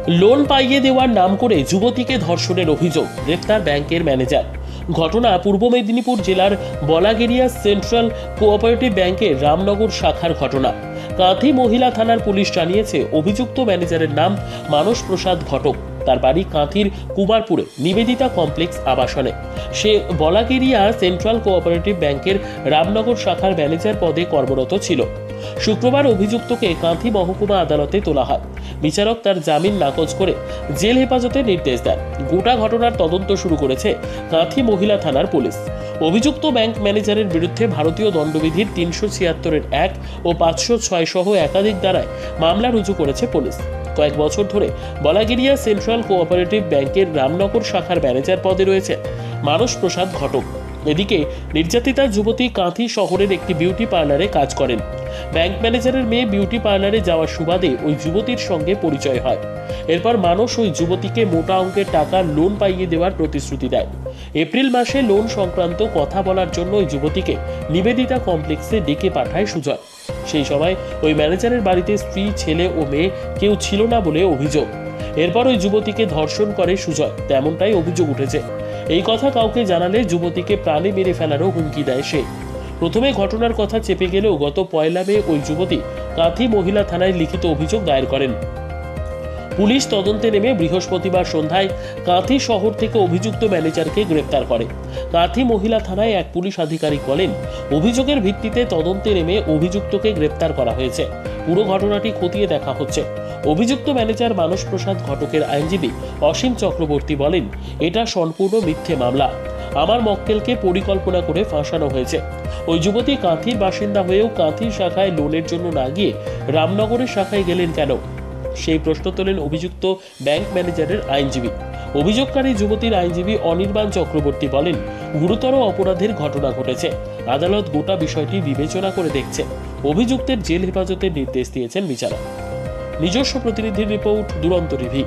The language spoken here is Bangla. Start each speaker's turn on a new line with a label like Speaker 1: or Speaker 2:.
Speaker 1: লোন পাইয়ে দেওয়ার নাম করে যুবতীকে ধর্ষণের অভিযোগ, গ্রেফতার ব্যাংকের ম্যানেজার। ঘটনা পূর্ব মেদিনীপুর জেলার বলাগেরিয়া সেন্ট্রাল কোঅপারেটিভ ব্যাংকের রামনগর শাখার ঘটনা। কাঁথি মহিলা থানার পুলিশ জানিয়েছে, অভিযুক্ত ম্যানেজারের নাম মানস প্রসাদ ঘটক। তার বাড়ি কাঁথির কুমারপুরে নিবেদিতা কমপ্লেক্স আবাসনে। সে বলাগেরিয়া সেন্ট্রাল কোঅপারেটিভ ব্যাংকের রামনগর শাখার ম্যানেজার পদে কর্মরত ছিল। শুক্রবার অভিযুক্তকে কাঁথি মহকুমা আদালতে তোলা হয়। বিচারক তার জামিন নাকচ করে জেল হেফাজতের নির্দেশ দেন। গোটা ঘটনার তদন্ত শুরু করেছে কাঁথি মহিলা থানার পুলিশ। অভিযুক্ত ব্যাংক ম্যানেজারের বিরুদ্ধে ভারতীয় দণ্ডবিধির 376-এর 1 ও 506 সহ একাধিক ধারায় মামলা রুজু করেছে পুলিশ। কয়েক বছর ধরে বলাগেরিয়া সেন্ট্রাল কোঅপারেটিভ ব্যাংকের রামনগর শাখার ম্যানেজার পদে রয়েছে মানস প্রসাদ ঘটক। এদিকে নির্যাতিতা যুবতী কাঁথি শহরের একটি বিউটি পার্লারে কাজ করেন। ব্যাংক ম্যানেজারের মেয়ে বিউটি পার্লারে যাওয়ার সুবাদে ওই যুবতীর সঙ্গে পরিচয় হয়। এরপর মানস ওই যুবতীকে মোটা অঙ্কের টাকা লোন পাইয়ে দেওয়ার প্রতিশ্রুতি দেয়। এপ্রিল মাসে লোন সংক্রান্ত কথা বলার জন্য ওই যুবতীকে নিবেদিতা কমপ্লেক্সে ডেকে পাঠায় সুজয়। সেই সময় ওই ম্যানেজারের বাড়িতে স্ত্রী, ছেলে ও মেয়ে কেউ ছিল না বলে অভিযোগ। এরপর ওই যুবতীকে ধর্ষণ করে সুজয়, তেমনটাই অভিযোগ উঠেছে। এই কথা কাউকে জানালে যুবতীকে প্রাণে মেরে ফেলারও হুমকি দেয় সে। প্রথমে ঘটনার কথা চেপে গেলেও গত 1 মে ওই যুবতী কাঁথি মহিলা থানায় লিখিত অভিযোগ দায়ের করেন। পুলিশ তদন্তে নেমে বৃহস্পতিবার সন্ধ্যায় কাঁথি শহর থেকে অভিযুক্ত ম্যানেজারকে গ্রেপ্তার করে। কাঁথি মহিলা থানায় এক পুলিশ আধিকারিক বলেন, অভিযোগের ভিত্তিতে তদন্তে নেমে অভিযুক্তকে গ্রেপ্তার করা হয়েছে। পুরো ঘটনাটি খতিয়ে দেখা হচ্ছে। অভিযুক্ত ম্যানেজার মানস প্রসাদ ঘটকের আইনজীবী অসীম চক্রবর্তী বলেন, এটা সম্পূর্ণ মিথ্যে মামলা। আমার মক্কেলকে পরিকল্পনা করে ফাঁসানো হয়েছে। ওই যুবতী কাঁথির বাসিন্দা হয়েও কাঁথি শাখায় লোনের জন্য না গিয়ে রামনগরের শাখায় গেলেন কেন, সেই প্রশ্ন তোলেন অভিযুক্ত ব্যাংক ম্যানেজারের আইনজীবী। অভিযোগকারী যুবতীর আইনজীবী অনির্বাণ চক্রবর্তী বলেন, গুরুতর অপরাধের ঘটনা ঘটেছে। আদালত গোটা বিষয়টি বিবেচনা করে দেখছে। অভিযুক্তের জেল হেফাজতের নির্দেশ দিয়েছেন বিচারক। নিজস্ব প্রতিনিধির রিপোর্ট, দুরন্ত টিভি।